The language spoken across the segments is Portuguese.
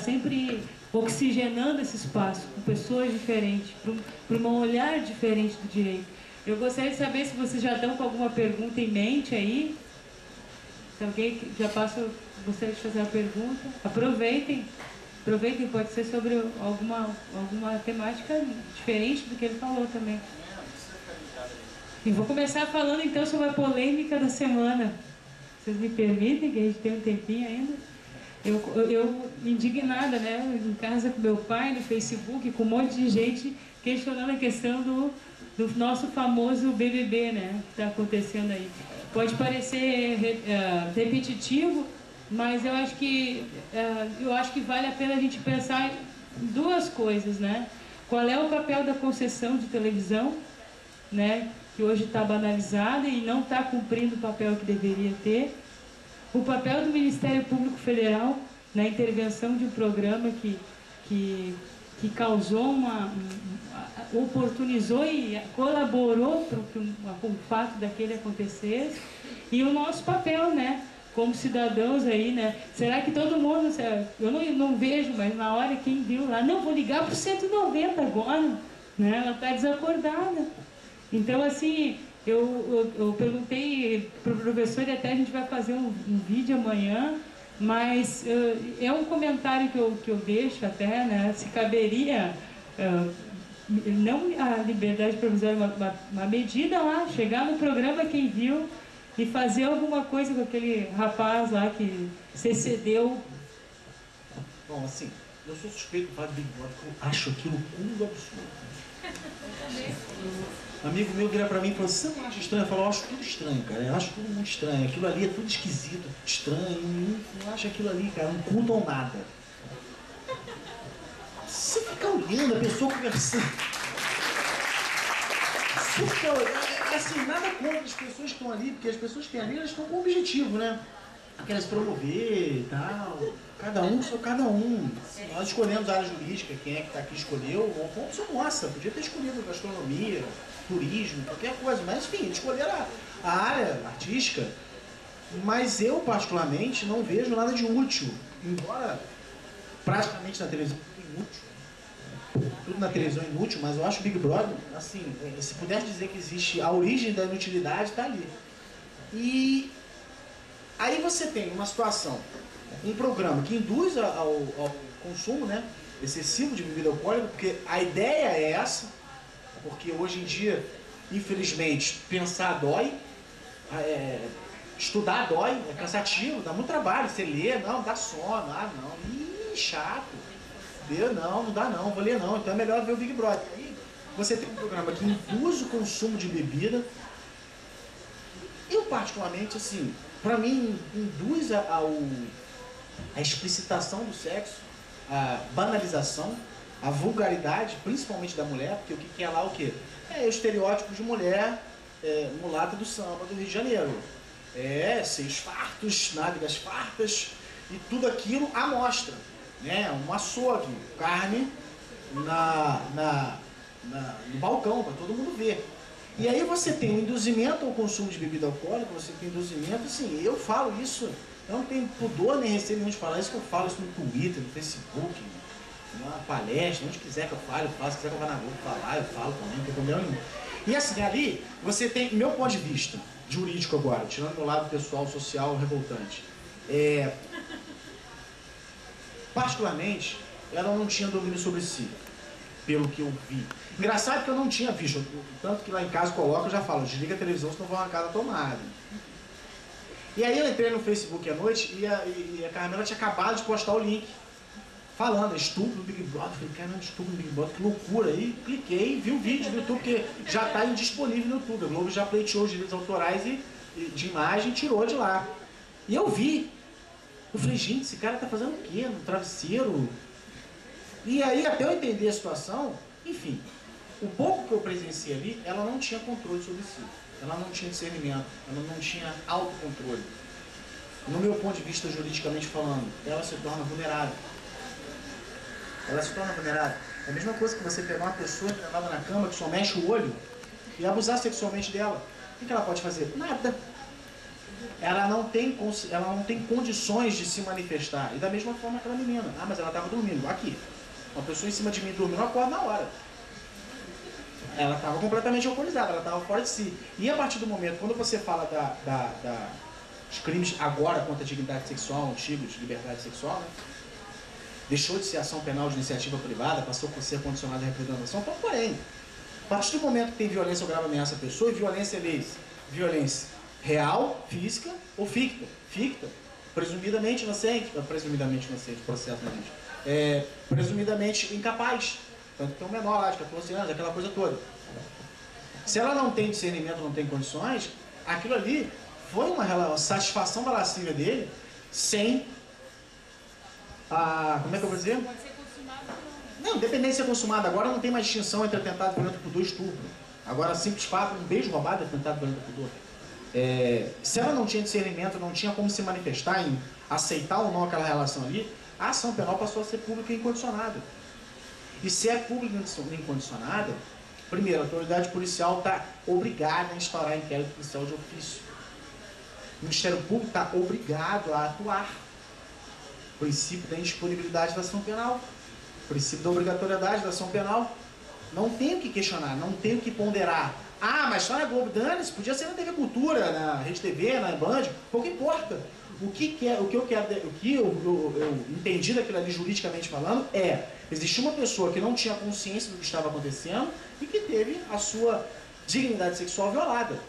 sempre oxigenando esse espaço com pessoas diferentes, para um olhar diferente do direito. Eu gostaria de saber se vocês já estão com alguma pergunta em mente aí. Se alguém já passa, gostaria de fazer uma pergunta, aproveitem, pode ser sobre alguma temática diferente do que ele falou também. E vou começar falando então sobre a polêmica da semana. Vocês me permitem, que a gente tem um tempinho ainda? Eu indignada, né, em casa com meu pai, no Facebook, com um monte de gente questionando a questão do nosso famoso BBB, né, que está acontecendo aí. Pode parecer repetitivo, mas eu acho que vale a pena a gente pensar em duas coisas, né? Qual é o papel da concessão de televisão, né, que hoje está banalizada e não está cumprindo o papel que deveria ter. O papel do Ministério Público Federal na intervenção de um programa que causou oportunizou e colaborou com o fato daquele acontecer. E o nosso papel, né, como cidadãos aí, né? Será que todo mundo, eu não vejo, mas na hora quem viu lá, não, vou ligar para o 190 agora, né? Ela está desacordada. Então, assim, eu perguntei para o professor, e até a gente vai fazer um vídeo amanhã, mas é um comentário que eu deixo até, né, se caberia, não a liberdade provisória, uma medida lá, chegar no programa quem viu e fazer alguma coisa com aquele rapaz lá que se excedeu. Bom, assim, eu sou suspeito de falar de Big Brother, porque eu acho aquilo cúmulo absurdo. Um amigo meu vira pra mim e falou: você não acha estranho? Eu falo: eu acho tudo estranho, cara. Eu acho tudo muito estranho. Aquilo ali é tudo esquisito, tudo estranho. Não acho aquilo ali, cara, não contam nada. Você fica olhando a pessoa conversando. Você fica olhando, assim, nada contra as pessoas que estão ali, porque as pessoas que estão ali, elas estão com um objetivo, né? Aquelas promover e tal. Cada um sou cada um. Nós escolhemos a área jurídica, quem é que está aqui escolheu, uma opção nossa. Podia ter escolhido gastronomia, turismo, qualquer coisa, mas enfim, escolheram a área artística. Mas eu, particularmente, não vejo nada de útil. Embora praticamente na televisão tudo inútil. Tudo na televisão é inútil, mas eu acho o Big Brother, assim, se pudesse dizer que existe a origem da inutilidade, está ali. E aí você tem uma situação, um programa que induz ao consumo, né, excessivo de bebida alcoólica, porque a ideia é essa, porque hoje em dia, infelizmente, pensar dói, estudar dói, é cansativo, dá muito trabalho, você lê, não, dá sono, chato, não dá não, vou ler não, então é melhor ver o Big Brother. Aí você tem um programa que induz o consumo de bebida. Eu particularmente, assim, para mim, induz a explicitação do sexo, a banalização, a vulgaridade, principalmente da mulher, porque o que é lá o quê? É o estereótipo de mulher mulata do samba do Rio de Janeiro. Seios fartos, nádegas fartas, e tudo aquilo à mostra, né? Um açougue, carne no balcão, para todo mundo ver. E aí você tem o induzimento ao consumo de bebida alcoólica, você tem induzimento, assim, eu falo isso, eu não tenho pudor nem receio nenhum de falar isso, que eu falo isso no Twitter, no Facebook, numa palestra, onde quiser que eu fale, eu falo, se quiser que eu vá na Globo falar, eu falo também, não tem problema nenhum. E assim, ali, você tem, meu ponto de vista, jurídico agora, tirando meu lado pessoal, social, revoltante, particularmente, ela não tinha domínio sobre si, pelo que eu vi. Engraçado que eu não tinha visto, tanto que lá em casa coloca, eu já falo, desliga a televisão, senão vou arrancar da tomada. E aí eu entrei no Facebook à noite e a Carmela tinha acabado de postar o link, falando, estupro no Big Brother. Eu falei, caramba, estupro no Big Brother, que loucura. Aí cliquei, vi o vídeo do YouTube, porque já está indisponível no YouTube. A Globo já pleiteou os direitos autorais de imagem e tirou de lá. E eu vi. Eu falei, gente, esse cara tá fazendo o quê? No travesseiro? E aí, até eu entender a situação, enfim, o pouco que eu presenciei ali, ela não tinha controle sobre si. Ela não tinha discernimento, ela não tinha autocontrole. No meu ponto de vista, juridicamente falando, ela se torna vulnerável. Ela se torna vulnerável. É a mesma coisa que você pegar uma pessoa internada na cama, que só mexe o olho, e abusar sexualmente dela. O que ela pode fazer? Nada. ela não tem condições de se manifestar. E da mesma forma aquela menina. Ah, mas ela estava dormindo. Aqui. Uma pessoa em cima de mim dormindo, eu acordo na hora. Ela estava completamente alcoolizada, ela estava fora de si. E a partir do momento, quando você fala dos crimes agora contra a dignidade sexual, antigos de liberdade sexual, né? Deixou de ser ação penal de iniciativa privada, passou por ser condicionado à representação, então, porém, a partir do momento que tem violência ou grave ameaça à pessoa, e violência violência real, física ou ficta. Ficta, presumidamente inocente, processo, né, presumidamente incapaz. Tanto que tem um menor lá de 14 anos, aquela coisa toda. Se ela não tem discernimento, não tem condições, aquilo ali foi uma satisfação da lascívia dele sem a... como é que eu vou dizer? Pode ser consumado ou não, independente de ser consumado. Agora não tem mais distinção entre atentado violento por dor e estupro. Agora, simples fato, um beijo roubado é atentado violento por dor. Se ela não tinha discernimento, não tinha como se manifestar em aceitar ou não aquela relação ali, a ação penal passou a ser pública e incondicionada. E se é pública e incondicionada, primeiro, a autoridade policial está obrigada a instaurar inquérito policial de ofício. O Ministério Público está obrigado a atuar. O princípio da indisponibilidade da ação penal. O princípio da obrigatoriedade da ação penal. Não tem o que questionar, não tem o que ponderar. Ah, mas só na Globo, dane-se, podia ser na TV Cultura, na Rede TV, na Band, pouco importa. O que eu entendi daquilo ali juridicamente falando é: existia uma pessoa que não tinha consciência do que estava acontecendo e que teve a sua dignidade sexual violada.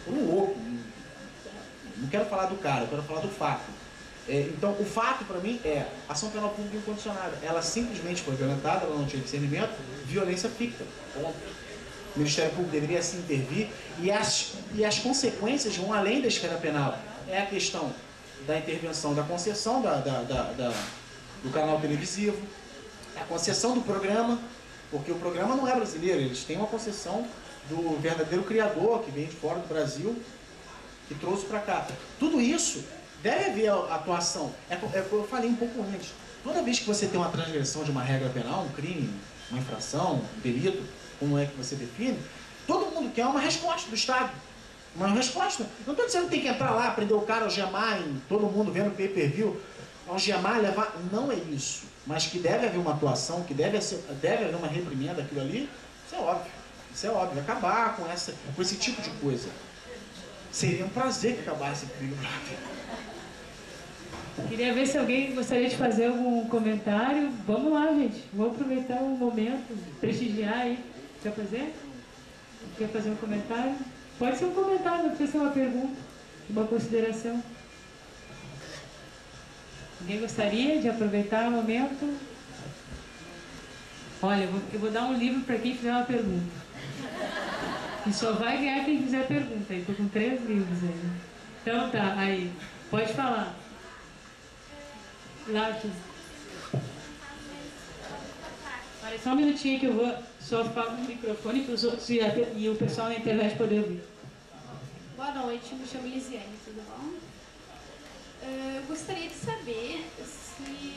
Por um louco. Não quero falar do cara, eu quero falar do fato. Então, o fato para mim é ação penal pública incondicionada. Ela simplesmente foi violentada, ela não tinha discernimento, violência ficta. Ponto. O Ministério Público deveria se intervir e as consequências vão além da esfera penal. É a questão da intervenção da concessão do canal televisivo, a concessão do programa, porque o programa não é brasileiro, eles têm uma concessão do verdadeiro criador que vem de fora do Brasil e trouxe para cá. Tudo isso deve haver atuação. Eu falei um pouco antes. Toda vez que você tem uma transgressão de uma regra penal, um crime, uma infração, um delito, como é que você define, todo mundo quer uma resposta do Estado. Uma resposta. Não estou dizendo que tem que entrar lá, prender o cara, algemar, todo mundo vendo pay-per-view, algemar, levar. Não é isso. Mas que deve haver uma atuação, que deve haver uma reprimenda daquilo ali, isso é óbvio. Isso é óbvio. Acabar com esse tipo de coisa. Seria um prazer que acabasse comigo. Queria ver se alguém gostaria de fazer algum comentário. Vamos lá, gente. Vou aproveitar o momento, prestigiar aí. Quer fazer? Quer fazer um comentário? Pode ser um comentário, não precisa ser uma pergunta, uma consideração. Alguém gostaria de aproveitar o momento? Olha, eu vou dar um livro para quem fizer uma pergunta. E só vai ganhar quem fizer pergunta. Estou com 3 livros aí. Então tá, aí. Pode falar. Lá aqui. Olha, só um minutinho que eu vou só falar no microfone para os outros e o pessoal na internet poder ouvir. Boa noite, me chamo Lisiane, tudo bom? Eu gostaria de saber se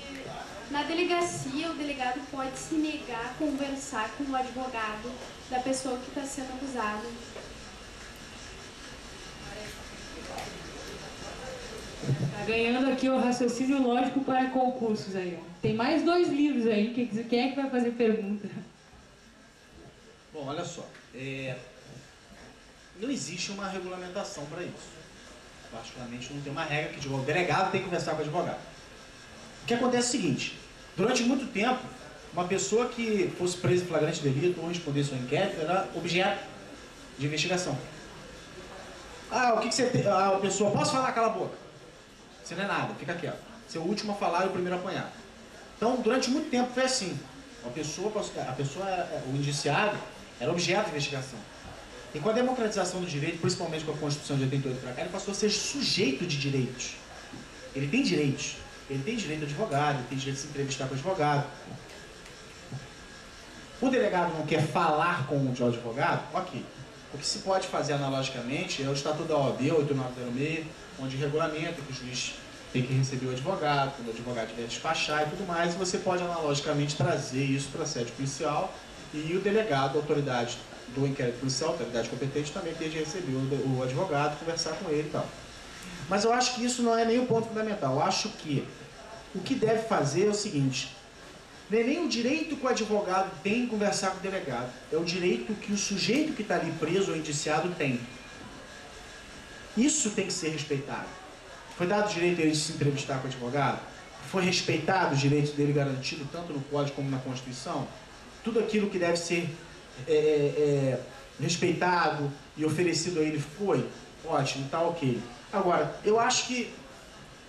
na delegacia o delegado pode se negar a conversar com o advogado da pessoa que está sendo abusada. Tá ganhando aqui o raciocínio lógico para concursos aí. Tem mais 2 livros aí. Quem é que vai fazer pergunta? Bom, olha só. Não existe uma regulamentação para isso. Particularmente não tem uma regra que o delegado tem que conversar com o advogado. O que acontece é o seguinte: durante muito tempo, uma pessoa que fosse presa em flagrante delito ou respondesse ao inquérito era objeto de investigação. Ah, o que você tem? A pessoa, posso falar? Cala a boca. Você não é nada, fica quieto. Você é o último a falar e o primeiro a apanhar. Então, durante muito tempo foi assim. O indiciado, era objeto de investigação. E com a democratização do direito, principalmente com a Constituição de 88 para cá, ele passou a ser sujeito de direitos. Ele tem direitos. Ele tem direito a advogado, ele tem direito de se entrevistar com o advogado. O delegado não quer falar com o advogado? Ok. O que se pode fazer analogicamente é o Estatuto da OAB 8906, onde regulamenta que o juiz tem que receber o advogado, quando o advogado tiver despachar e tudo mais, e você pode analogicamente trazer isso para a sede policial e o delegado, a autoridade do inquérito policial, a autoridade competente, também tem de receber o advogado, conversar com ele e tal. Mas eu acho que isso não é nem o ponto fundamental. Eu acho que o que deve fazer é o seguinte: não é nem o direito que o advogado tem em conversar com o delegado, é o direito que o sujeito que está ali preso ou indiciado tem. Isso tem que ser respeitado. Foi dado o direito a ele de se entrevistar com o advogado? Foi respeitado os direitos dele garantido tanto no Código como na Constituição? Tudo aquilo que deve ser respeitado e oferecido a ele foi? Ótimo, tá ok. Agora, eu acho que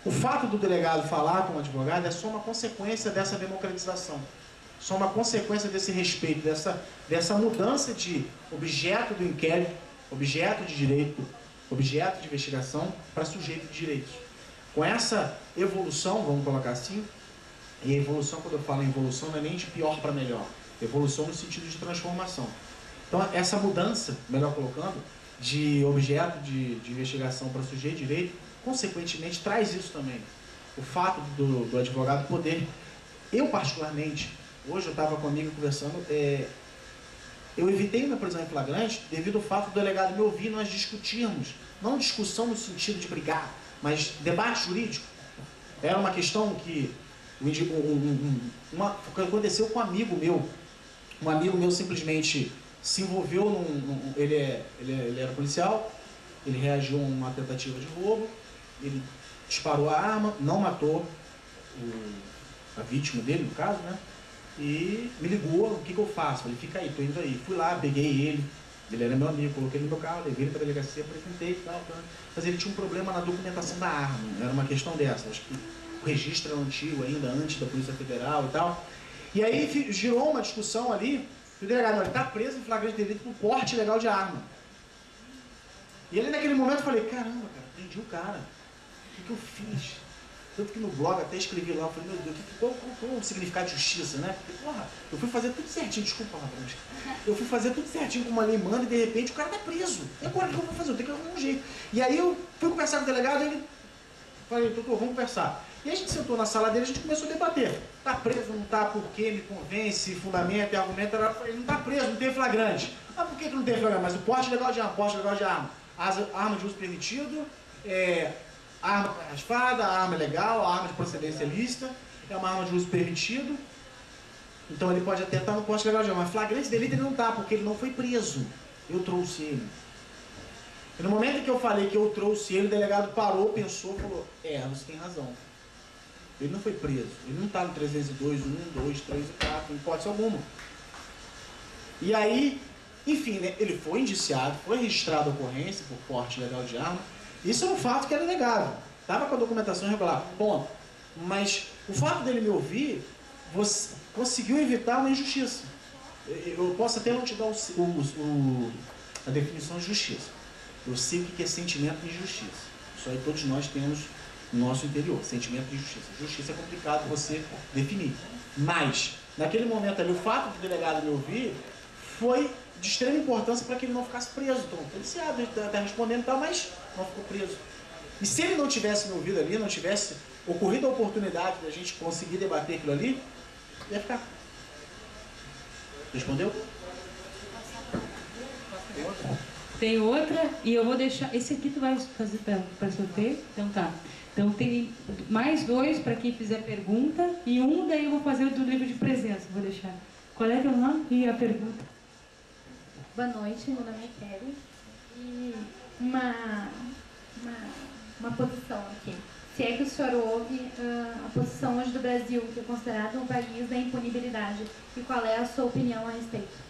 o fato do delegado falar com o advogado é só uma consequência dessa democratização. Só uma consequência desse respeito, dessa mudança de objeto do inquérito, objeto de direito, objeto de investigação para sujeito de direitos. Com essa evolução, vamos colocar assim, e a evolução, quando eu falo em evolução, não é nem de pior para melhor. Evolução no sentido de transformação. Então, essa mudança, melhor colocando, de objeto de investigação para sujeito de direito, consequentemente, traz isso também. O fato do advogado poder... Eu, particularmente, hoje eu estava com uma amiga conversando, eu evitei uma prisão em flagrante devido ao fato do delegado me ouvir nós discutirmos. Não discussão no sentido de brigar, mas debate jurídico. Era uma questão que aconteceu com um amigo meu. Um amigo meu simplesmente se envolveu ele era policial, ele reagiu a uma tentativa de roubo, ele disparou a arma, não matou a vítima dele, no caso, né? E me ligou: o que eu faço? Falei: fica aí, tô indo aí. Fui lá, peguei ele era meu amigo, coloquei ele no meu carro, levei ele para a delegacia, apresentei e tal, mas ele tinha um problema na documentação da arma, era uma questão dessa, acho que o registro era antigo ainda, antes da Polícia Federal e tal. E aí girou uma discussão ali, o delegado: ele está preso em flagrante delito por porte ilegal de arma. E ali naquele momento eu falei: caramba, cara, prendi o cara, o que eu fiz? Tanto que no blog até escrevi lá, eu falei: meu Deus, qual o significado de justiça, né? Porque, porra, eu fui fazer tudo certinho, desculpa, Rafael, eu fui fazer tudo certinho como a lei manda e de repente o cara tá preso. E agora o que eu vou fazer? Eu tenho que arrumar um jeito. E aí eu fui conversar com o delegado e ele... Falei: doutor, vamos conversar. E a gente sentou na sala dele e a gente começou a debater. Tá preso, não tá, por quê? Me convence, fundamento e argumento. Ele não tá preso, não tem flagrante. Ah, por que não tem flagrante? Mas o porte legal de arma, porte legal de arma. Arma de uso permitido, arma raspada, a arma é legal, a arma de procedência lícita, é uma arma de uso permitido. Então ele pode até estar no porte legal de arma, mas flagrante delito ele não está, porque ele não foi preso. Eu trouxe ele. E no momento em que eu falei que eu trouxe ele, o delegado parou, pensou, falou: você tem razão. Ele não foi preso, ele não está no 302, 1, 2, 3 e 4, em hipótese alguma. E aí, enfim, né, ele foi indiciado, foi registrado a ocorrência por porte ilegal de arma. Isso é um fato que era inegável. Estava com a documentação regular, ponto. Mas o fato dele me ouvir, você conseguiu evitar uma injustiça. Eu posso até não te dar a definição de justiça. Eu sei o que é sentimento de injustiça. Isso aí todos nós temos no nosso interior, sentimento de injustiça. Justiça é complicado você definir. Mas, naquele momento ali, o fato do delegado me ouvir foi de extrema importância para que ele não ficasse preso. Então, policiado, ele está respondendo e tal, mas não ficou preso. E se ele não tivesse me ouvido ali, não tivesse ocorrido a oportunidade da gente conseguir debater aquilo ali, ia ficar. Respondeu? Tem outra, e eu vou deixar... Esse aqui tu vai fazer para sorteio? Então tá. Então tem mais 2 para quem fizer pergunta, e daí eu vou fazer o do livro de presença, vou deixar. Qual é que é o nome e a pergunta? Boa noite, meu nome é Kelly. E uma posição aqui. Se é que o senhor ouve a posição hoje do Brasil, que é considerado um país da impunibilidade, e qual é a sua opinião a respeito?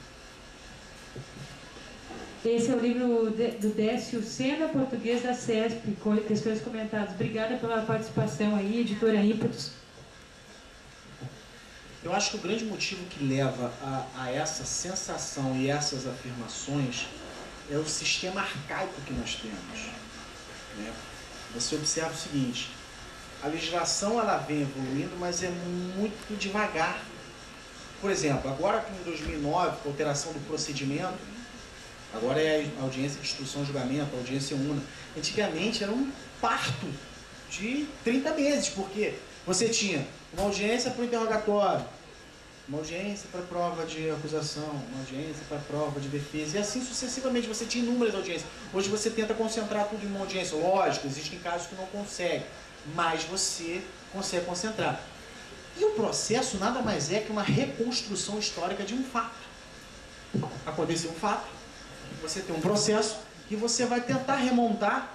Esse é o livro do Décio Sena, português da CESP, questões comentadas. Obrigada pela participação aí, editora Ímpetus. Eu acho que o grande motivo que leva a essa sensação e essas afirmações é o sistema arcaico que nós temos. Né? Você observa o seguinte: a legislação ela vem evoluindo, mas é muito devagar. Por exemplo, agora que em 2009, com a alteração do procedimento, agora é a audiência de instrução e julgamento, a audiência una. Antigamente era um parto de 30 meses, porque você tinha uma audiência para o interrogatório, uma audiência para prova de acusação, uma audiência para prova de defesa, e assim sucessivamente. Você tinha inúmeras audiências. Hoje você tenta concentrar tudo em uma audiência. Lógico, existem casos que não consegue, mas você consegue concentrar. E o processo nada mais é que uma reconstrução histórica de um fato. Aconteceu um fato, você tem um processo que você vai tentar remontar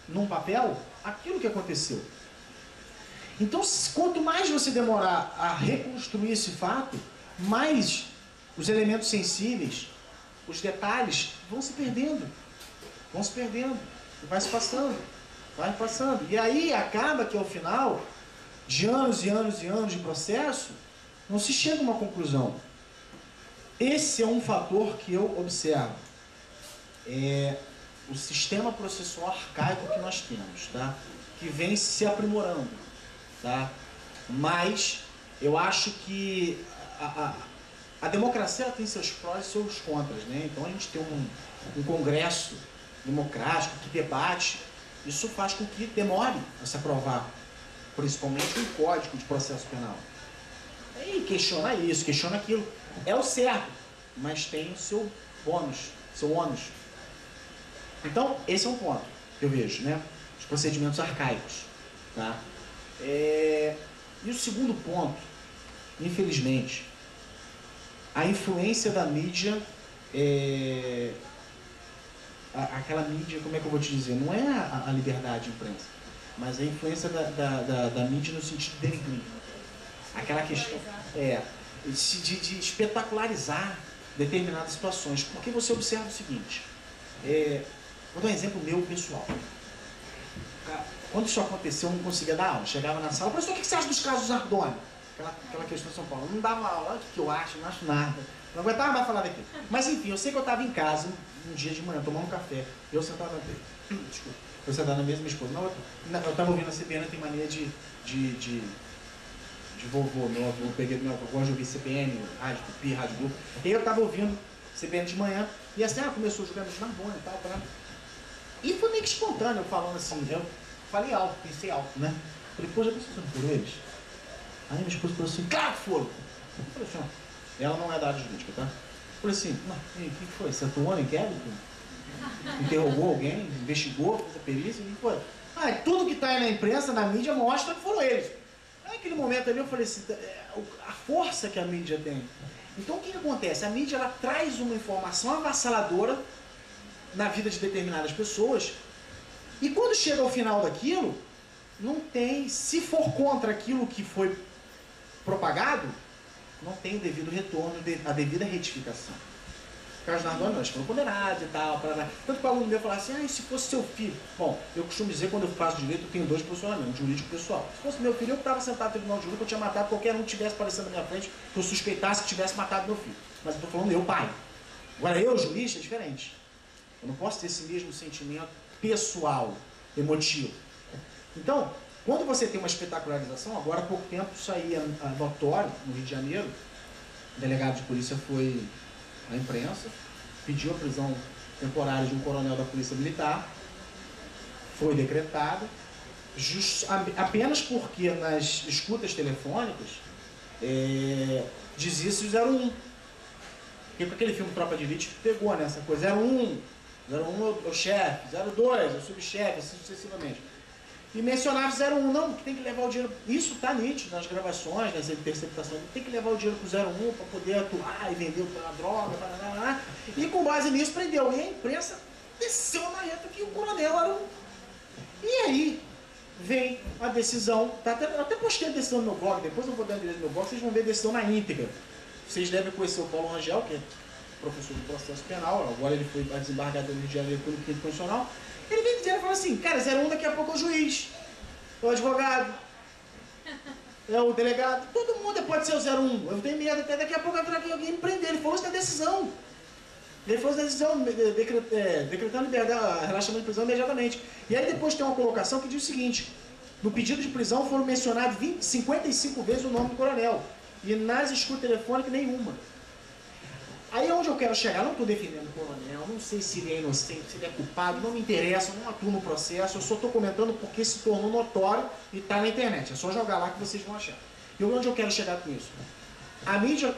num papel aquilo que aconteceu. Então, quanto mais você demorar a reconstruir esse fato, mais os elementos sensíveis, os detalhes vão se perdendo. Vão se perdendo. E vai se passando. Vai passando. E aí acaba que ao final de anos e anos e anos de processo, não se chega a uma conclusão. Esse é um fator que eu observo. É o sistema processual arcaico que nós temos, tá? Que vem se aprimorando. Tá? Mas eu acho que a democracia ela tem seus prós e seus contras, né? Então a gente tem um congresso democrático que debate, isso faz com que demore a se aprovar, principalmente um código de processo penal. E questiona isso, questiona aquilo. É o certo, mas tem o seu bônus, seu ônus. Então esse é um ponto que eu vejo, né? Os procedimentos arcaicos, tá? E o segundo ponto, infelizmente, a influência da mídia, aquela mídia, como é que eu vou te dizer, não é a liberdade de imprensa, mas a influência da mídia no sentido de denegrir. Aquela questão de espetacularizar determinadas situações, porque você observa o seguinte, vou dar um exemplo meu pessoal. Quando isso aconteceu, eu não conseguia dar aula. Chegava na sala, professor, o que você acha dos casos Ardoni? Aquela questão de São Paulo. Eu não dava aula, olha o que eu acho, não acho nada. Não aguentava mais falar daquilo. Mas enfim, eu sei que eu estava em casa, um dia de manhã, tomando um café. Eu sentava desculpa, eu sentava na mesa, minha esposa. Eu estava ouvindo a CBN, tem mania de vovô. Meu avô, eu gosto de ouvir CBN, Rádio Tupi, Rádio Globo. E aí eu estava ouvindo CBN de manhã, e assim, começou a jogar nos Narbona e tal, tá? E foi meio que espontâneo, falando assim, eu falei alto, pensei alto, né? Falei, pô, já pensou se não foram eles? Aí minha esposa falou assim, claro que foram! Eu falei assim, ela não é da área jurídica, tá? Eu falei assim, o que foi? Você atuou em inquérito? Interrogou alguém? Investigou? Fez a perícia? O que foi? Tudo que está aí na imprensa, na mídia, mostra que foram eles. Aí naquele momento ali eu falei assim, a força que a mídia tem. Então o que acontece? A mídia ela traz uma informação avassaladora na vida de determinadas pessoas, e quando chega ao final daquilo, não tem, se for contra aquilo que foi propagado, não tem o devido retorno, a devida retificação. O caso da Ardoni, nós foram condenados e tal, tanto que o aluno meu falava assim, e se fosse seu filho? Bom, eu costumo dizer, quando eu faço direito, eu tenho dois posicionamentos, jurídico e pessoal. Se fosse meu filho, eu estava sentado no tribunal de jurídico, eu tinha matado qualquer um que estivesse aparecendo na minha frente, que eu suspeitasse que tivesse matado meu filho. Mas eu estou falando meu pai. Agora eu, jurista, é diferente. Eu não posso ter esse mesmo sentimento pessoal, emotivo. Então, quando você tem uma espetacularização, agora há pouco tempo saía notório, no Rio de Janeiro, o delegado de polícia foi à imprensa, pediu a prisão temporária de um coronel da Polícia Militar, foi decretada, apenas porque nas escutas telefônicas dizia-se o 01. Porque com aquele filme Tropa de Elite pegou nessa coisa, 01 é o chefe, 02 é o subchefe, assim sucessivamente. E mencionava 01, não, que tem que levar o dinheiro. Isso está nítido nas gravações, nas interceptações, tem que levar o dinheiro para o 01 para poder atuar e vender a droga, e com base nisso prendeu. E a imprensa desceu a marreta que o coronel era um. E aí vem a decisão, eu até postei a decisão no meu blog, depois eu vou dar direito no meu blog, vocês vão ver a decisão na íntegra. Vocês devem conhecer o Paulo Rangel, que é professor de processo penal, agora ele foi desembargador do Rio de Janeiro pelo Quinto Constitucional. Ele vem dizendo e fala assim, cara, 01 daqui a pouco é o juiz, é o advogado, é o delegado, todo mundo pode ser o 01. Eu tenho medo, até daqui a pouco vai vir alguém me prender. Ele falou isso na decisão. Ele falou isso na decisão, decretando relaxamento de prisão imediatamente. E aí depois tem uma colocação que diz o seguinte, no pedido de prisão foram mencionados 55 vezes o nome do coronel, e nas escutas telefônicas nenhuma. Aí é onde eu quero chegar, eu não estou defendendo o coronel, não sei se ele é inocente, se ele é culpado, não me interessa, eu não atuo no processo, eu só estou comentando porque se tornou notório e está na internet, é só jogar lá que vocês vão achar. E onde eu quero chegar com isso? A mídia,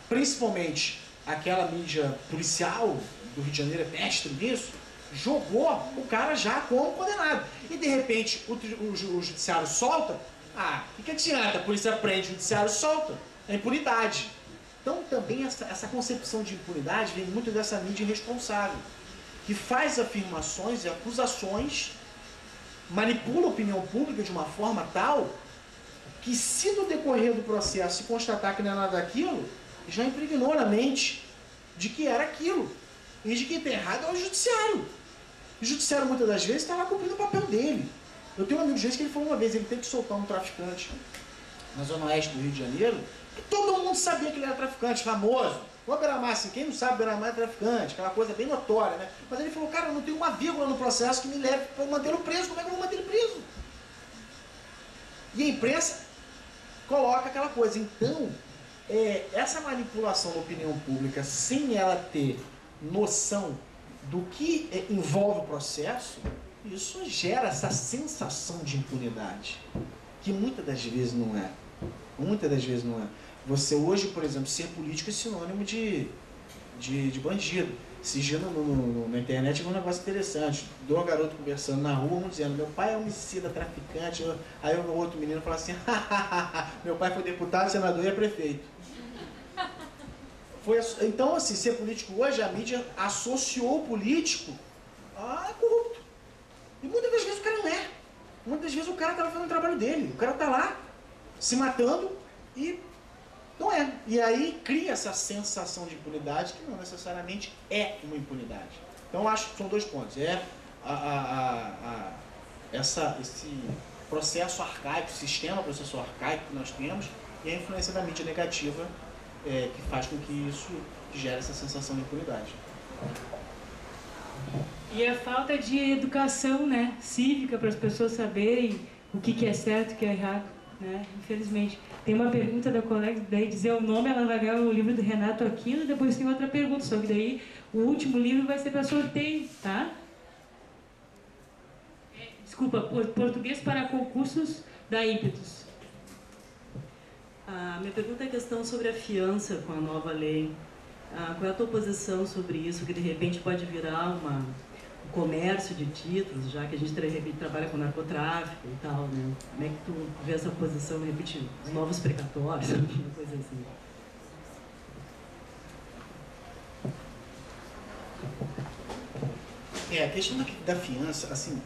principalmente aquela mídia policial do Rio de Janeiro, é mestre nisso, jogou o cara já como condenado. E de repente o judiciário solta. Ah, o que adianta? A polícia prende, o judiciário solta. É impunidade. Então também essa concepção de impunidade vem muito dessa mídia irresponsável, que faz afirmações e acusações, manipula a opinião pública de uma forma tal que, se no decorrer do processo se constatar que não é nada daquilo, já impregnou na mente de que era aquilo. E de que está errado é o judiciário. O judiciário, muitas das vezes, está lá cumprindo o papel dele. Eu tenho um amigo de juiz que ele falou uma vez, ele teve que soltar um traficante na zona oeste do Rio de Janeiro, que todo mundo sabia que ele era traficante, famoso. O Beira-Mar, assim, quem não sabe, Beira-Mar é traficante, aquela coisa bem notória, né? Mas ele falou, cara, eu não tenho uma vírgula no processo que me leve para mantê-lo preso, como é que eu vou manter ele preso? E a imprensa coloca aquela coisa. Então, essa manipulação da opinião pública, sem ela ter noção do que envolve o processo, isso gera essa sensação de impunidade, que muitas das vezes não é. Muitas das vezes não é. Você hoje, por exemplo, ser político é sinônimo de bandido. Esse dia na internet é um negócio interessante. Dois garotos conversando na rua, um dizendo, meu pai é homicida, traficante. Aí o outro menino fala assim, meu pai foi deputado, senador e é prefeito. Então, assim, ser político hoje, a mídia associou o político a corrupto. E muitas das vezes o cara não é. Muitas das vezes o cara estava fazendo o trabalho dele. O cara está lá, se matando e não é. E aí cria essa sensação de impunidade que não necessariamente é uma impunidade. Então, eu acho que são dois pontos. Esse processo arcaico, sistema processo arcaico que nós temos e a influência da mídia negativa que faz com que isso gere essa sensação de impunidade. E a falta de educação, né, cívica para as pessoas saberem o que é certo e o que é errado, né? Infelizmente. Tem uma pergunta da colega, daí dizer o nome, ela vai ganhar o livro do Renato Aquino, depois tem outra pergunta, só que daí o último livro vai ser para sorteio, tá? Desculpa, português para concursos da Ímpetus. A minha pergunta é a questão sobre a fiança com a nova lei. Qual é a tua posição sobre isso, que de repente pode virar um comércio de títulos, já que a gente de repente trabalha com narcotráfico e tal, né? Como é que tu vê essa posição, repetindo, os novos precatórios, uma coisa assim? A questão da fiança, assim,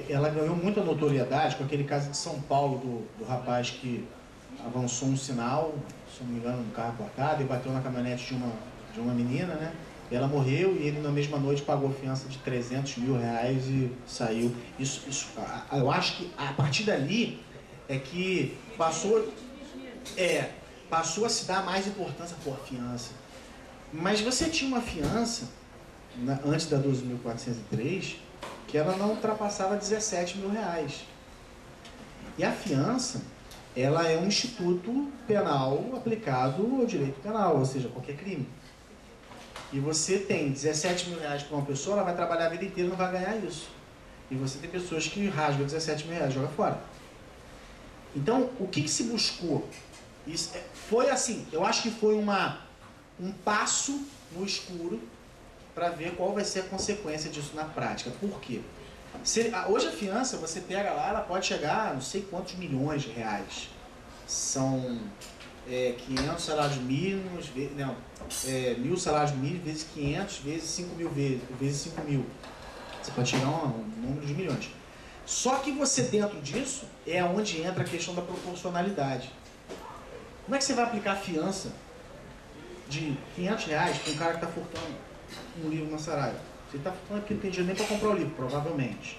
ela ganhou muita notoriedade com aquele caso de São Paulo do rapaz que avançou um sinal, se não me engano, no carro cortado e bateu na caminhonete de uma menina, né? Ela morreu e ele na mesma noite pagou fiança de 300 mil reais e saiu. Eu acho que a partir dali é que passou a se dar mais importância por fiança. Mas você tinha uma fiança, antes da 12.403, que ela não ultrapassava 17 mil reais. E a fiança, ela é um instituto penal aplicado ao direito penal, ou seja, qualquer crime. E você tem 17 mil reais para uma pessoa, ela vai trabalhar a vida inteira e não vai ganhar isso. E você tem pessoas que rasgam 17 mil reais e jogam fora. Então, o que se buscou? Isso foi assim, eu acho que foi um passo no escuro para ver qual vai ser a consequência disso na prática. Por quê? Hoje a fiança, você pega lá, ela pode chegar a não sei quantos milhões de reais. São 500 salários mínimos, não, 1.000 salários mínimos vezes 500, vezes 5 mil vezes 5 mil. Você pode chegar a um número de milhões. Só que você, dentro disso, é onde entra a questão da proporcionalidade. Como é que você vai aplicar a fiança de 500 reais para um cara que está furtando um livro na Saraiva? Você está furtando porque não tem dinheiro nem para comprar o livro, provavelmente.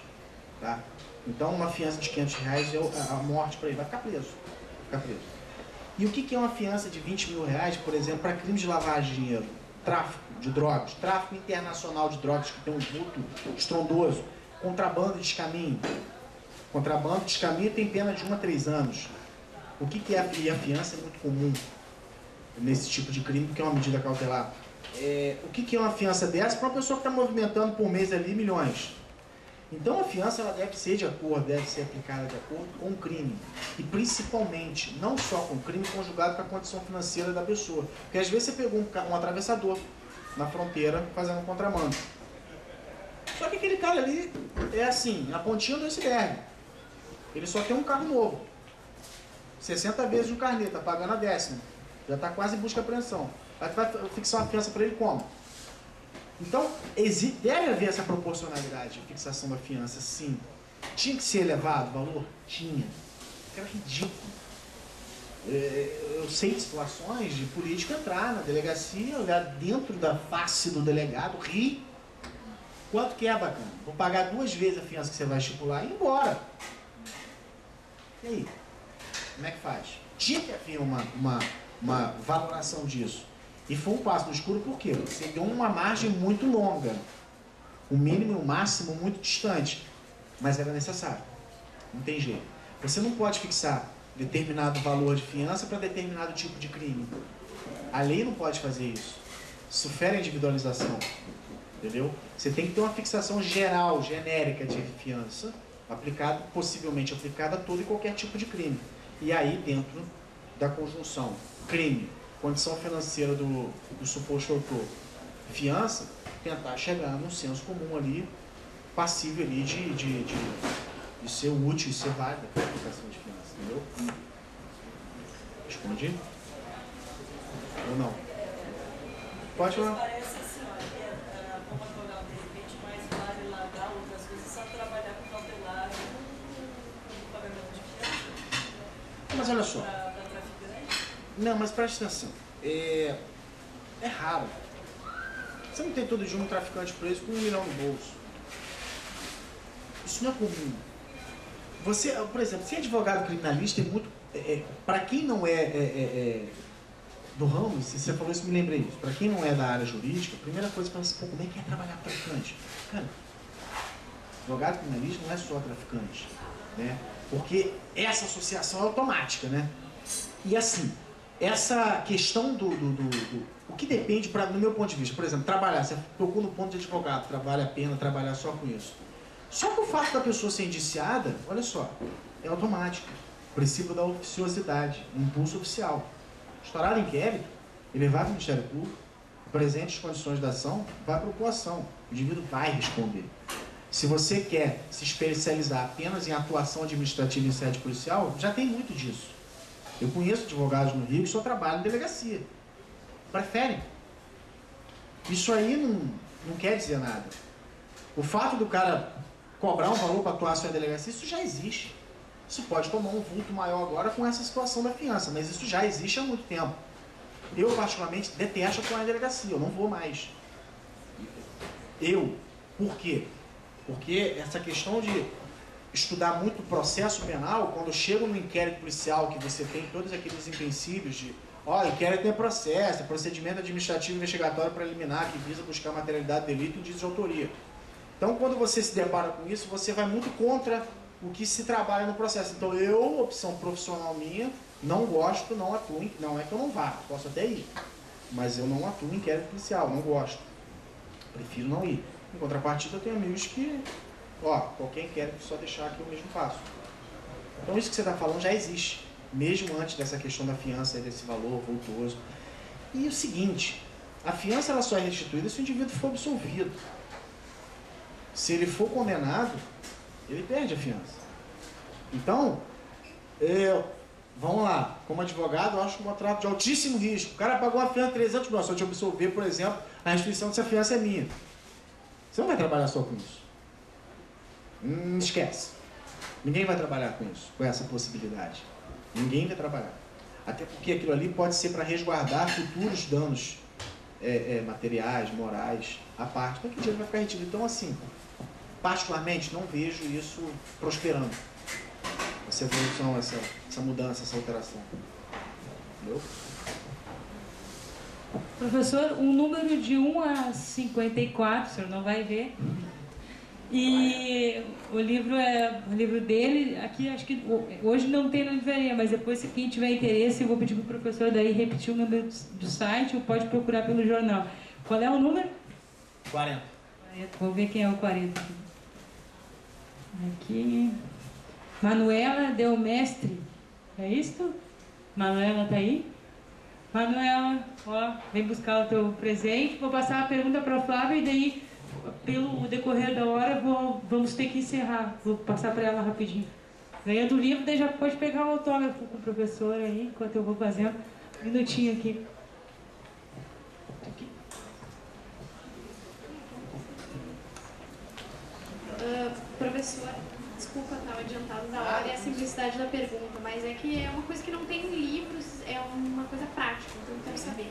Tá? Então, uma fiança de 500 reais é a morte para ele. Vai ficar preso. E o que é uma fiança de 20 mil reais, por exemplo, para crimes de lavagem de dinheiro? Tráfico de drogas, tráfico internacional de drogas que tem um vulto estrondoso, contrabando de descaminho. Contrabando de descaminho tem pena de 1 a 3 anos. O que é a fiança? É muito comum nesse tipo de crime, porque é uma medida cautelar. O que é uma fiança dessa para uma pessoa que está movimentando por mês ali milhões? Então a fiança ela deve ser de acordo, deve ser aplicada de acordo com o crime. E principalmente, não só com o crime conjugado com a condição financeira da pessoa. Porque às vezes você pegou um atravessador na fronteira fazendo contramando. Só que aquele cara ali é assim, a pontinha do iceberg. Ele só tem um carro novo. 60 vezes no carnê, tá pagando a 10ª. Já está quase em busca de apreensão. Aí tu vai fixar uma fiança para ele como? Então, deve haver essa proporcionalidade de fixação da fiança, sim. Tinha que ser elevado o valor? Tinha. Era ridículo. Eu sei de situações de político entrar na delegacia, olhar dentro da face do delegado, rir. Quanto que é, bacana? Vou pagar 2 vezes a fiança que você vai estipular e ir embora. E aí? Como é que faz? Tinha que haver uma valoração disso. E foi um passo no escuro porque você deu uma margem muito longa. O mínimo e o máximo muito distante. Mas era necessário. Não tem jeito. Você não pode fixar determinado valor de fiança para determinado tipo de crime. A lei não pode fazer isso. Isso fere a individualização. Entendeu? Você tem que ter uma fixação geral, genérica de fiança, possivelmente aplicada a todo e qualquer tipo de crime. E aí, dentro da conjunção crime, condição financeira do suposto autor, fiança, tentar chegar num senso comum ali, passível ali de ser útil e ser válida a aplicação de fiança, entendeu? Respondi? Ou não? Pode falar. Parece assim, como advogado, de repente, mais vale largar outras coisas, só trabalhar com cautelar no pagamento de fiança. Mas olha só. Para traficante. Não, mas preste atenção. É raro. Você não tem todo dia um traficante preso com 1 milhão no bolso. Isso não é comum. Você, por exemplo, ser advogado criminalista é muito... para quem não é do ramo, se você falou isso, me lembrei disso. Para quem não é da área jurídica, a primeira coisa que pensa, como é que é trabalhar com traficante? Cara, advogado criminalista não é só traficante, né? Porque essa associação é automática, né? E assim, essa questão o que depende, no meu ponto de vista, por exemplo, trabalhar, você tocou no ponto de advogado, vale a pena trabalhar só com isso. Só que o fato da pessoa ser indiciada, olha só, é automático. O princípio da oficiosidade, um impulso oficial. Estourado inquérito, ele vai para o Ministério Público, presente as condições da ação, vai para a coação. O indivíduo vai responder. Se você quer se especializar apenas em atuação administrativa em sede policial, já tem muito disso. Eu conheço advogados no Rio que só trabalham em delegacia. Preferem. Isso aí não quer dizer nada. O fato do cara cobrar um valor para atuar só em delegacia, isso já existe. Isso pode tomar um vulto maior agora com essa situação da fiança, mas isso já existe há muito tempo. Eu, particularmente, detesto atuar em delegacia, eu não vou mais. Por quê? Porque essa questão de estudar muito o processo penal, quando chega no inquérito policial, que você tem todos aqueles princípios de inquérito é processo, é procedimento administrativo investigatório preliminar que visa buscar materialidade do delito e indício de autoria. Então, quando você se depara com isso, você vai muito contra o que se trabalha no processo. Então, opção profissional minha, não gosto, não atuo, não é que eu não vá, posso até ir, mas eu não atuo em inquérito policial, não gosto. Prefiro não ir. Em contrapartida, eu tenho amigos que, qualquer inquérito, só deixar aqui eu mesmo faço. Então, isso que você está falando já existe, mesmo antes dessa questão da fiança, desse valor vultuoso. E o seguinte, a fiança ela só é restituída se o indivíduo for absolvido. Se ele for condenado, ele perde a fiança. Então, vamos lá, como advogado, eu acho um contrato de altíssimo risco. O cara pagou uma fiança de 300 mil, se eu te absolver, por exemplo, a restituição dessa fiança é minha. Você não vai trabalhar só com isso. Esquece. Ninguém vai trabalhar com isso, com essa possibilidade. Ninguém vai trabalhar. Até porque aquilo ali pode ser para resguardar futuros danos materiais, morais, à parte, para que o dinheiro vai ficar retido. Então, assim, particularmente, não vejo isso prosperando. Essa evolução, essa mudança, essa alteração. Entendeu? Professor, um número de 1 a 54, o senhor não vai ver. E o livro dele, aqui acho que hoje não tem na livraria, mas depois se quem tiver interesse, eu vou pedir para o professor daí repetir o número do site ou pode procurar pelo jornal. Qual é o número? 40. Vou ver quem é o 40. Aqui. Manuela Delmestre. É isso? Manuela tá aí? Manuela, ó, vem buscar o teu presente. Vou passar a pergunta para a Flávia e daí, pelo decorrer da hora, vamos ter que encerrar. Vou passar para ela rapidinho. Ganhando o livro, daí já pode pegar o autógrafo com o professor aí, enquanto eu vou fazendo. Um minutinho aqui. Professor, desculpa, estava adiantado da hora e a simplicidade da pergunta, mas é que é uma coisa que não tem livros, é uma coisa prática, então eu quero saber.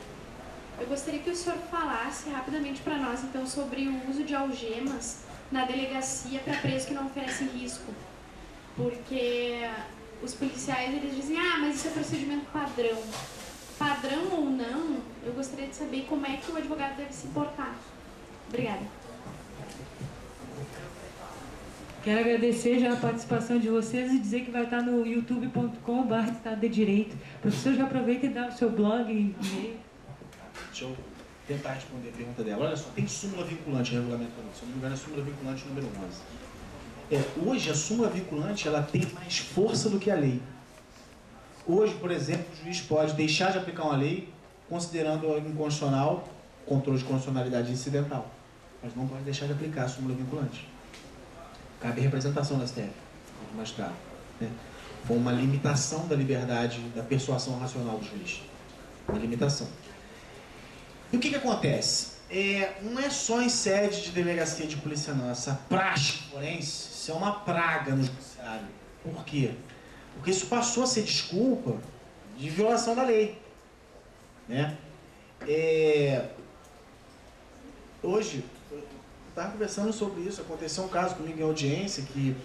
Eu gostaria que o senhor falasse rapidamente para nós, então, sobre o uso de algemas na delegacia para presos que não oferecem risco. Porque os policiais, eles dizem, mas isso é procedimento padrão. Padrão ou não, eu gostaria de saber como é que o advogado deve se portar. Obrigada. Quero agradecer já a participação de vocês e dizer que vai estar no youtube.com/Estado de Direito. Professor, já aproveita e dá o seu blog e e-mail. Deixa eu tentar responder a pergunta dela. Olha só, tem súmula vinculante, regulamento, se eu não me engano, é súmula vinculante número 11. Hoje, a súmula vinculante ela tem mais força do que a lei. Hoje, por exemplo, o juiz pode deixar de aplicar uma lei considerando inconstitucional, controle de constitucionalidade incidental, mas não pode deixar de aplicar a súmula vinculante. Cabe representação da STF, do magistrado, né? Foi uma limitação da liberdade, da persuasão racional do juiz. Uma limitação. E o que acontece? Não é só em sede de delegacia de polícia, não. Essa praxe forense, isso é uma praga no judiciário. Por quê? Porque isso passou a ser desculpa de violação da lei, né? Hoje, eu estava conversando sobre isso, aconteceu um caso comigo em audiência, que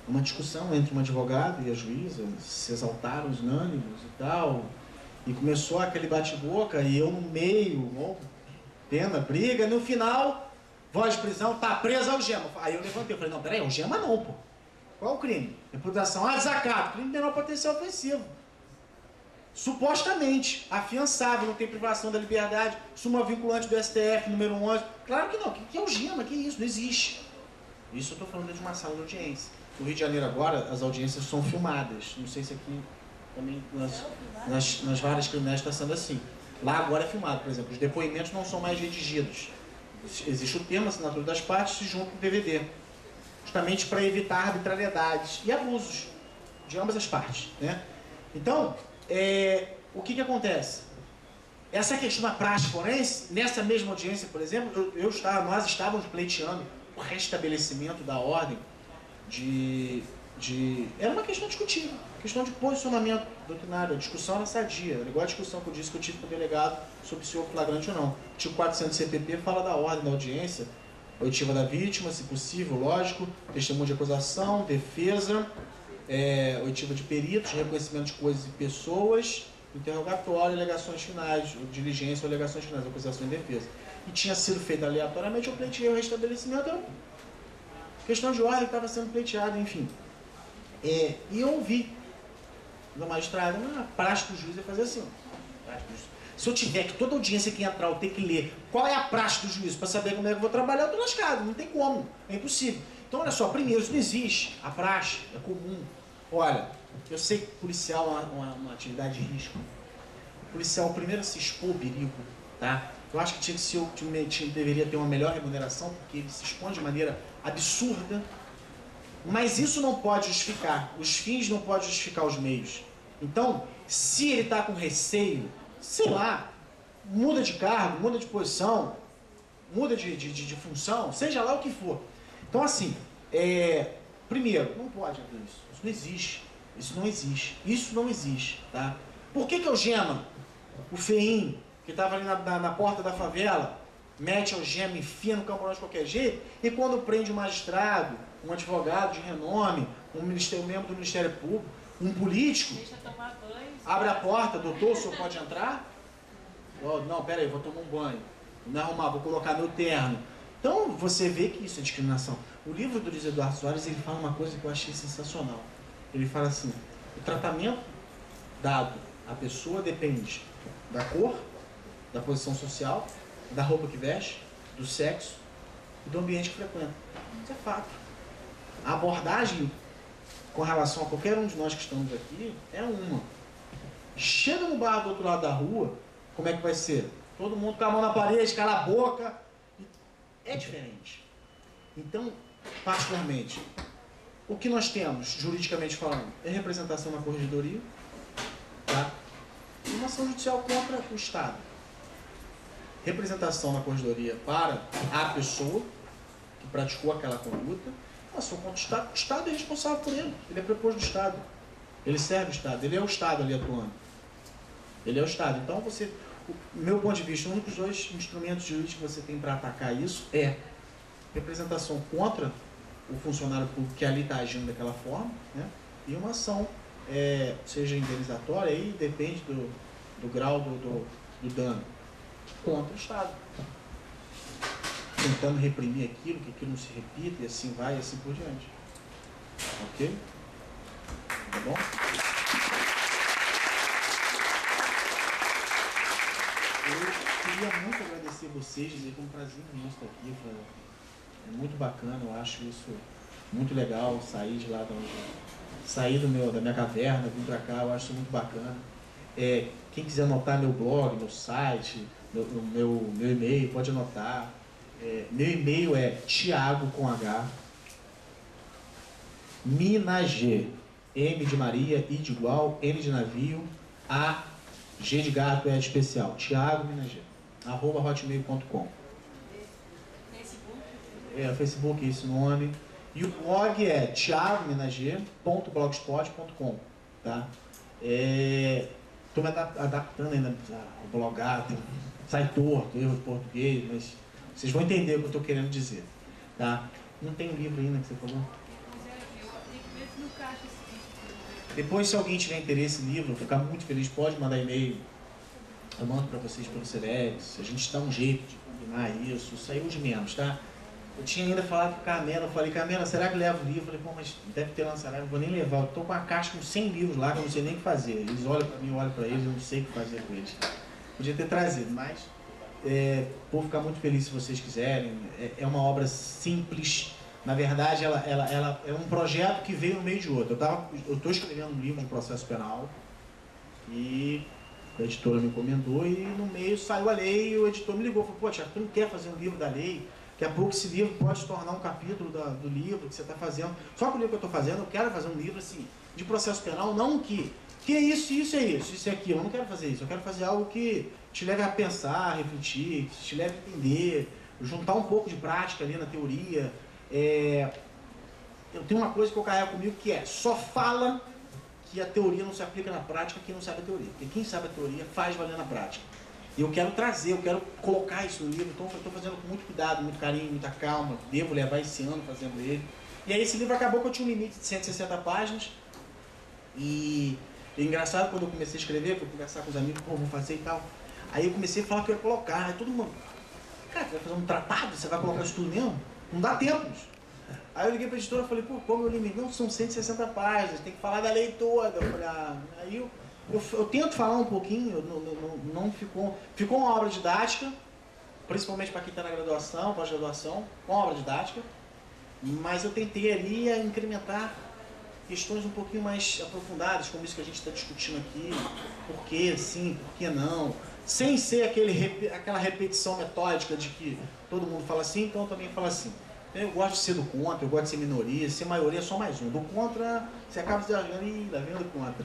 uma discussão entre um advogado e a juíza, se exaltaram os unânimes e tal, e começou aquele bate-boca, e eu no meio, pena, briga, no final, voz de prisão, tá presa algema. Aí eu levantei, eu falei, não, peraí, algema não, pô. Qual é o crime? Reputação, desacato, crime de menor potencial ofensivo. Supostamente, afiançável, não tem privação da liberdade, súmula vinculante do STF, número 11. Claro que não, que é algema, que isso, não existe. Isso eu estou falando de uma sala de audiência. No Rio de Janeiro agora, as audiências são filmadas. Não sei se aqui também nas várias criminais está sendo assim. Lá agora é filmado, por exemplo, os depoimentos não são mais redigidos. Existe o termo, assinatura das partes, junto com o DVD. Justamente para evitar arbitrariedades e abusos de ambas as partes, né? Então, o que acontece? Essa questão da praxe forense, nessa mesma audiência, por exemplo, nós estávamos pleiteando o restabelecimento da ordem era uma questão discutível, questão de posicionamento doutrinário, a discussão era sadia, era igual a discussão que eu disse que eu tive com o delegado sobre se houve flagrante ou não. O artigo 400 do CPP fala da ordem da audiência, oitiva da vítima, se possível, lógico, testemunho de acusação, defesa, oitiva de peritos, reconhecimento de coisas e pessoas, interrogatório, alegações finais, diligência ou alegações finais, acusação e defesa. E tinha sido feito aleatoriamente, eu pleiteei o restabelecimento, questão de ordem que estava sendo pleiteada, enfim. E eu ouvi da magistrada, a praxe do juiz é fazer assim. Se eu tiver que toda audiência que entrar eu ter que ler qual é a praxe do juiz para saber como é que eu vou trabalhar, eu estou lascado, não tem como, é impossível. Então, olha só, primeiro, isso não existe, a praxe é comum. Olha, eu sei que policial é uma atividade de risco. O policial, primeiro, se expor ao perigo, tá? Eu acho que deveria ter uma melhor remuneração, porque ele se expõe de maneira absurda, mas isso não pode justificar, os fins não podem justificar os meios. Então, se ele está com receio, sei lá, muda de cargo, muda de posição, muda de função, seja lá o que for. Então, assim, primeiro, não pode haver isso. Isso não existe. Isso não existe. Isso não existe, tá? Por que algema? O feinho, que estava ali na porta da favela, mete algema, enfia no camburão de qualquer jeito, e quando prende um magistrado, um advogado de renome, um membro do Ministério Público, um político, Deixa tomar banho. Abre a porta, doutor, o senhor pode entrar? Oh, não, peraí, vou tomar um banho. Vou me arrumar, vou colocar meu terno. Então, você vê que isso é discriminação. O livro do Luiz Eduardo Soares, ele fala uma coisa que eu achei sensacional. Ele fala assim, o tratamento dado à pessoa depende da cor, da posição social, da roupa que veste, do sexo e do ambiente que frequenta. Isso é fato. A abordagem com relação a qualquer um de nós que estamos aqui é uma. Chega no bar do outro lado da rua, como é que vai ser? Todo mundo com a mão na parede, cala a boca. É diferente. Então, particularmente, o que nós temos, juridicamente falando, é representação na corregedoria, tá? E uma ação judicial contra o Estado. Representação na corregedoria para a pessoa que praticou aquela conduta, ação contra o Estado. O Estado é responsável por ele. Ele é preposto do Estado. Ele serve o Estado. Ele é o Estado ali atuando. Ele é o Estado. Então, você, do meu ponto de vista, um dos dois instrumentos jurídicos que você tem para atacar isso é representação contra o funcionário público que ali está agindo daquela forma, né? E uma ação, seja indenizatória, aí depende do grau do dano, contra o Estado. Tentando reprimir aquilo, que aquilo não se repita, e assim vai, e assim por diante. Ok? Tá bom? Eu queria muito agradecer vocês, dizer que é um prazer imenso estar aqui. É muito bacana, eu acho isso muito legal, sair de lá, sair da minha caverna, vir para cá, eu acho isso muito bacana. Quem quiser anotar meu blog, meu site, meu e-mail, pode anotar. Meu e-mail é Thiago com H, Minagê, M de Maria, I de igual, N de navio, A, G de gato, E de especial, Thiago Minagê, @hotmail.com. Facebook é esse nome. E o blog é thiagominagê.blogspot.com, tá? Estou me adaptando ainda a blogar, sai torto, erro de português, mas vocês vão entender o que eu estou querendo dizer, tá? Não tem um livro ainda que você falou? Depois, se alguém tiver interesse em livro, eu vou ficar muito feliz, pode mandar e-mail. Eu mando para vocês pelo Serex, a gente dá um jeito de combinar isso aí de menos, tá? Eu tinha ainda falado com a Carmela, eu falei, Carmela, será que leva o livro? Eu falei, pô, mas deve ter lançado, eu não vou nem levar, eu tô com uma caixa com 100 livros lá, que eu não sei nem o que fazer. Eles olham para mim, eu olho para eles, eu não sei o que fazer com eles. Podia ter trazido, mas vou ficar muito feliz se vocês quiserem. É uma obra simples, na verdade ela é um projeto que veio no meio de outro. Eu estou escrevendo um livro de processo penal e a editora me encomendou e no meio saiu a lei e o editor me ligou, falou, pô, Thiago, tu não quer fazer um livro da lei? Daqui a pouco esse livro pode se tornar um capítulo do livro que você está fazendo. Só que o livro que eu estou fazendo, eu quero fazer um livro assim, de processo penal, não que é isso, isso é isso, isso é aquilo. Eu não quero fazer isso, eu quero fazer algo que te leve a pensar, a refletir, que te leve a entender, juntar um pouco de prática ali na teoria. Eu tenho uma coisa que eu carrego comigo que só fala que a teoria não se aplica na prática quem não sabe a teoria. Porque quem sabe a teoria faz valer na prática. E eu quero trazer, eu quero colocar isso no livro, então eu estou fazendo com muito cuidado, muito carinho, muita calma, devo levar esse ano fazendo ele. E aí esse livro acabou que eu tinha um limite de 160 páginas, e engraçado, quando eu comecei a escrever, fui conversar com os amigos, pô, vou fazer e tal. Aí eu comecei a falar que eu ia colocar, aí todo mundo, cara, você vai fazer um tratado, você vai colocar isso tudo mesmo? Não dá tempo. Aí eu liguei para a editora e falei, pô, como eu limite? Não, são 160 páginas, tem que falar da lei toda. Eu falei, aí eu tento falar um pouquinho, não ficou uma obra didática, principalmente para quem está na graduação, pós-graduação, uma obra didática, mas eu tentei ali incrementar questões um pouquinho mais aprofundadas, como isso que a gente está discutindo aqui, por que sim, por que não, sem ser aquela repetição metódica de que todo mundo fala assim, então eu também falo assim. Eu gosto de ser do contra, eu gosto de ser minoria, ser maioria é só mais um. Do contra, você acaba se achando, ih, lá vem do contra.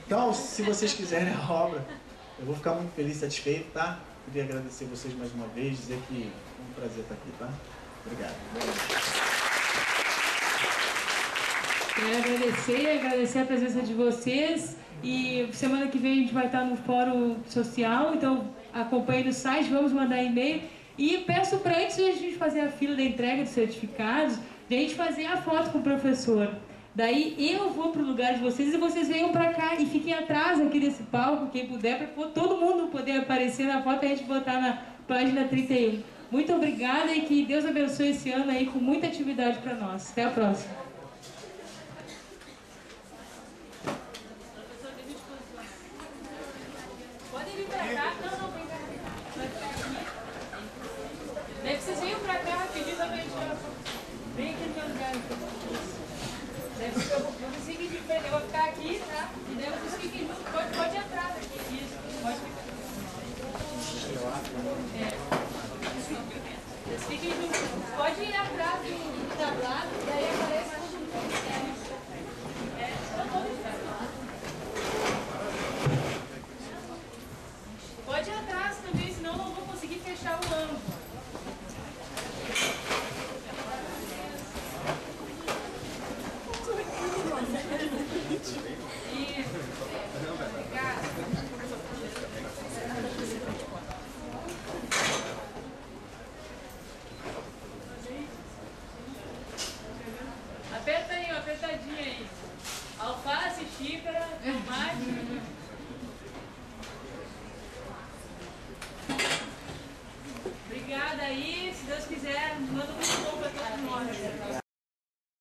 Então, se vocês quiserem a obra, eu vou ficar muito feliz, satisfeito, tá? Queria agradecer vocês mais uma vez, dizer que é um prazer estar aqui, tá? Obrigado. Quero agradecer a presença de vocês e semana que vem a gente vai estar no Fórum Social, então acompanhe no site, vamos mandar e-mail e peço para antes de a gente fazer a fila da entrega dos certificados, de a gente fazer a foto com o professor. Daí eu vou para o lugar de vocês e vocês venham para cá e fiquem atrás aqui desse palco, quem puder, para todo mundo poder aparecer na foto e a gente botar na página 31. Muito obrigada e que Deus abençoe esse ano aí com muita atividade para nós. Até a próxima. Podem vir para cá? Não, vem cá. Daí vocês venham para cá rapidinho também. Vem aqui no meu lugar. Deve ser o seguinte, eu vou ficar aqui, tá? E daí vocês fiquem juntos. Pode entrar daqui. Isso, pode ficar. Vocês fiquem juntos. Pode ir atrás do tablado, daí aparece todo mundo. Estão todos atrás. Pode ir atrás também, senão eu não vou conseguir fechar o ângulo.